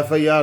FIR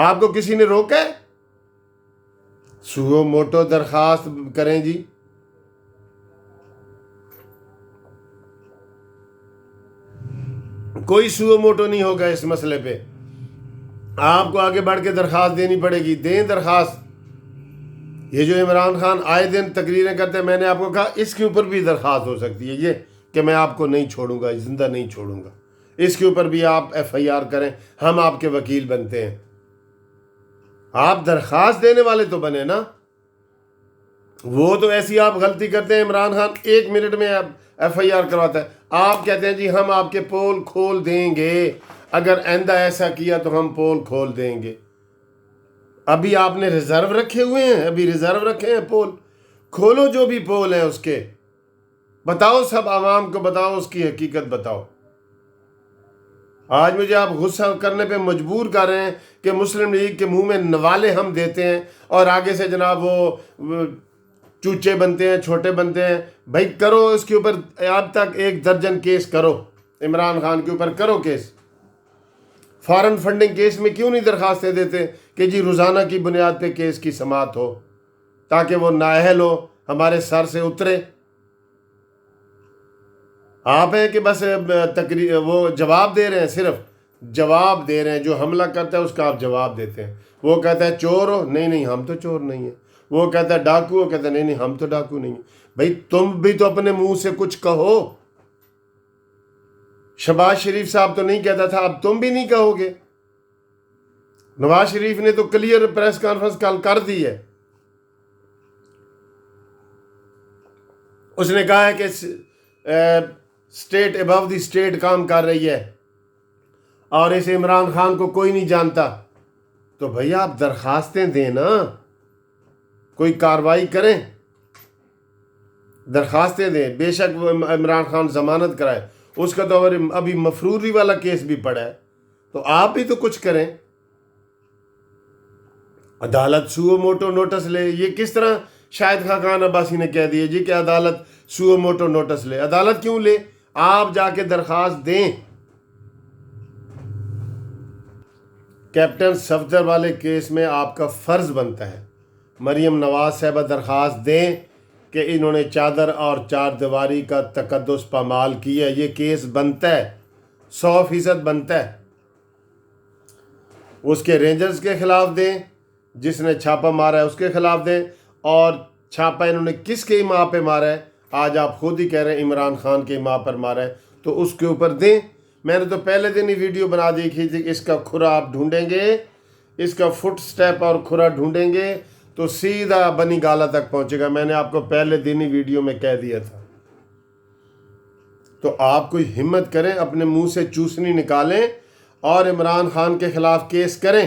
آپ کو کسی نے روکا ہے؟ سو موٹو درخواست کریں جی. کوئی سو موٹو نہیں ہوگا اس مسئلے پہ. آپ کو آگے بڑھ کے درخواست دینی پڑے گی. دیں درخواست. یہ جو عمران خان آئے دن تقریریں کرتے ہیں، میں نے آپ کو کہا اس کے اوپر بھی درخواست ہو سکتی ہے، یہ کہ میں آپ کو نہیں چھوڑوں گا، زندہ نہیں چھوڑوں گا. اس کے اوپر بھی آپ ایف آئی آر کریں، ہم آپ کے وکیل بنتے ہیں. آپ درخواست دینے والے تو بنے نا. وہ تو ایسی آپ غلطی کرتے ہیں، عمران خان 1 منٹ میں ایف آئی آر کرواتا ہے. آپ کہتے ہیں جی ہم آپ کے پول کھول دیں گے، اگر آئندہ ایسا کیا تو ہم پول کھول دیں گے. ابھی آپ نے ریزرو رکھے ہوئے ہیں، ابھی ریزرو رکھے ہیں پول. کھولو جو بھی پول ہیں اس کے، بتاؤ سب عوام کو بتاؤ، اس کی حقیقت بتاؤ. آج مجھے آپ غصہ کرنے پہ مجبور کر رہے ہیں کہ مسلم لیگ کے منہ میں نوالے ہم دیتے ہیں اور آگے سے جناب وہ چوچے بنتے ہیں، چھوٹے بنتے ہیں. بھائی کرو اس کے اوپر، اب تک 1 درجن کیس کرو، عمران خان کے اوپر کرو کیس. فارن فنڈنگ کیس میں کیوں نہیں درخواستیں دیتے کہ جی روزانہ کی بنیاد پہ کیس کی سماعت ہو تاکہ وہ نااہل ہو، ہمارے سر سے اترے. آپ ہیں کہ بس وہ جواب دے رہے ہیں، صرف جواب دے رہے ہیں. جو حملہ کرتا ہے اس کا آپ جواب دیتے ہیں. وہ کہتا ہے چور ہو، نہیں ہم تو چور نہیں ہیں. وہ کہتا ہے ڈاکو ہو، کہتا ہے نہیں ہم تو ڈاکو نہیں ہیں. بھائی تم بھی تو اپنے منہ سے کچھ کہو. شہباز شریف صاحب تو نہیں کہتا تھا، اب تم بھی نہیں کہو گے. نواز شریف نے تو کلیئر پریس کانفرنس کل کر دی ہے. اس نے کہا ہے کہ اسٹیٹ ابو دی اسٹیٹ کام کر رہی ہے اور اس عمران خان کو کوئی نہیں جانتا. تو بھئی آپ درخواستیں دیں نا، کوئی کارروائی کریں، درخواستیں دیں. بے شک وہ عمران خان ضمانت کرائے، اس کا تو ابھی مفروری والا کیس بھی پڑا ہے. تو آپ بھی تو کچھ کریں. عدالت سو موٹو نوٹس لے. یہ کس طرح شاہد خاقان عباسی نے کہہ دیا جی کہ عدالت سو موٹو نوٹس لے. عدالت کیوں لے؟ آپ جا کے درخواست دیں. کیپٹن صفدر والے کیس میں آپ کا فرض بنتا ہے مریم نواز صاحبہ درخواست دیں کہ انہوں نے چادر اور 4 دیواری کا تقدس پامال کیا. یہ کیس بنتا ہے، 100% بنتا ہے. اس کے رینجرز کے خلاف دیں، جس نے چھاپا مارا ہے اس کے خلاف دیں. اور چھاپا انہوں نے کس کی ماں پہ مارا ہے؟ آج آپ خود ہی کہہ رہے ہیں عمران خان کی ماں پر مارا ہے، تو اس کے اوپر دیں. میں نے تو پہلے دن ہی ویڈیو بنا دیکھی تھی کہ اس کا کھرا آپ ڈھونڈیں گے، اس کا فٹ سٹیپ اور کھرا ڈھونڈیں گے تو سیدھا بنی گالا تک پہنچے گا. میں نے آپ کو پہلے دن ہی ویڈیو میں کہہ دیا تھا. تو آپ کوئی ہمت کریں، اپنے منہ سے چوسنی نکالیں اور عمران خان کے خلاف کیس کریں.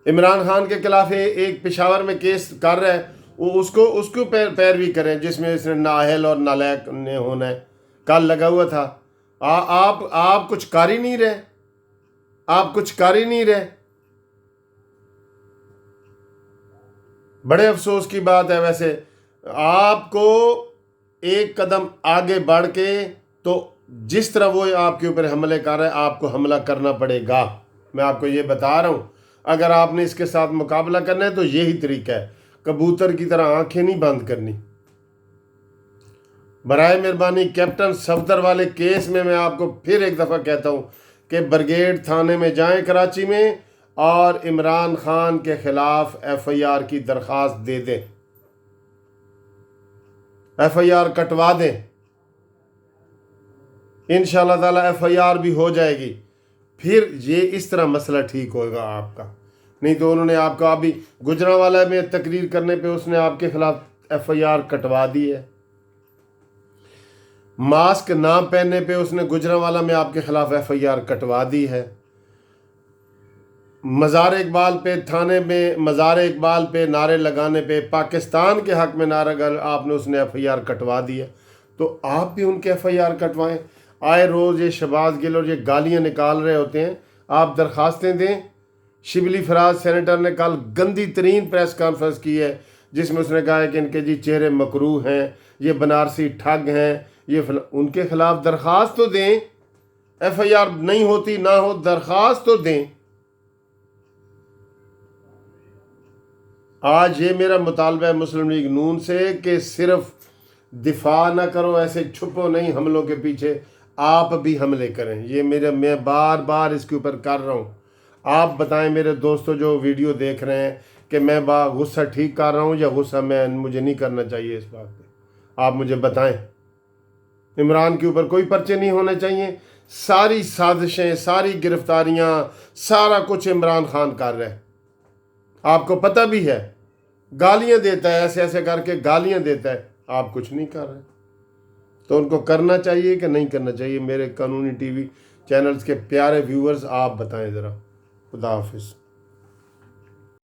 عمران خان کے خلاف ایک پشاور میں کیس کر رہا ہے، وہ اس کو پیروی کریں جس میں اس نے نااہل اور نالائق نے ہونا ہے. کل لگا ہوا تھا. آپ کچھ کر ہی نہیں رہے. آپ کچھ کر ہی نہیں رہے. بڑے افسوس کی بات ہے. ویسے آپ کو ایک قدم آگے بڑھ کے، تو جس طرح وہ آپ کے اوپر حملے کر رہے ہیں آپ کو حملہ کرنا پڑے گا. میں آپ کو یہ بتا رہا ہوں، اگر آپ نے اس کے ساتھ مقابلہ کرنا ہے تو یہی طریقہ ہے. کبوتر کی طرح آنکھیں نہیں بند کرنی. برائے مہربانی کیپٹن صفدر والے کیس میں آپ کو پھر ایک دفعہ کہتا ہوں کہ برگیڈ تھانے میں جائیں کراچی میں اور عمران خان کے خلاف ایف آئی آر کی درخواست دے دیں، ایف آئی آر کٹوا دیں. انشاءاللہ تعالی ایف آئی آر بھی ہو جائے گی. پھر یہ اس طرح مسئلہ ٹھیک ہوگا آپ کا. نہیں تو انہوں نے آپ کو ابھی گجرانوالہ میں تقریر کرنے پہ اس نے آپ کے خلاف ایف آئی آر کٹوا دی ہے. ماسک نہ پہننے پہ اس نے گجرانوالہ میں آپ کے خلاف ایف آئی آر کٹوا دی ہے. مزار اقبال پہ تھانے میں مزار اقبال پہ نعرے لگانے پہ پاکستان کے حق میں نعرہ آپ نے اس نے ایف آئی آر کٹوا دی ہے. تو آپ بھی ان کے ایف آئی آر کٹوائیں. آئے روز یہ شہباز گل اور یہ گالیاں نکال رہے ہوتے ہیں، آپ درخواستیں دیں. شبلی فراز سینیٹر نے کل گندی ترین پریس کانفرنس کی ہے جس میں اس نے کہا ہے کہ ان کے جی چہرے مکروہ ہیں، یہ بنارسی ٹھگ ہیں، یہ ان کے خلاف درخواست تو دیں. ایف آئی آر نہیں ہوتی نہ ہو، درخواست تو دیں. آج یہ میرا مطالبہ ہے مسلم لیگ نون سے کہ صرف دفاع نہ کرو، ایسے چھپو نہیں حملوں کے پیچھے، آپ بھی حملے کریں۔ یہ میں بار بار اس کے اوپر کر رہا ہوں۔ آپ بتائیں میرے دوستو جو ویڈیو دیکھ رہے ہیں کہ میں غصہ ٹھیک کر رہا ہوں یا غصہ مجھے نہیں کرنا چاہیے اس بات پہ، آپ مجھے بتائیں۔ عمران کے اوپر کوئی پرچے نہیں ہونے چاہیے، ساری سازشیں، ساری گرفتاریاں، سارا کچھ عمران خان کر رہا ہے، آپ کو پتہ بھی ہے، گالیاں دیتا ہے، ایسے ایسے کر کے گالیاں دیتا ہے، آپ کچھ نہیں کر رہے۔ تو ان کو کرنا چاہیے کہ نہیں کرنا چاہیے؟ میرے قانونی ٹی وی چینلز کے پیارے ویورز آپ بتائیں ذرا۔ خدا حافظ۔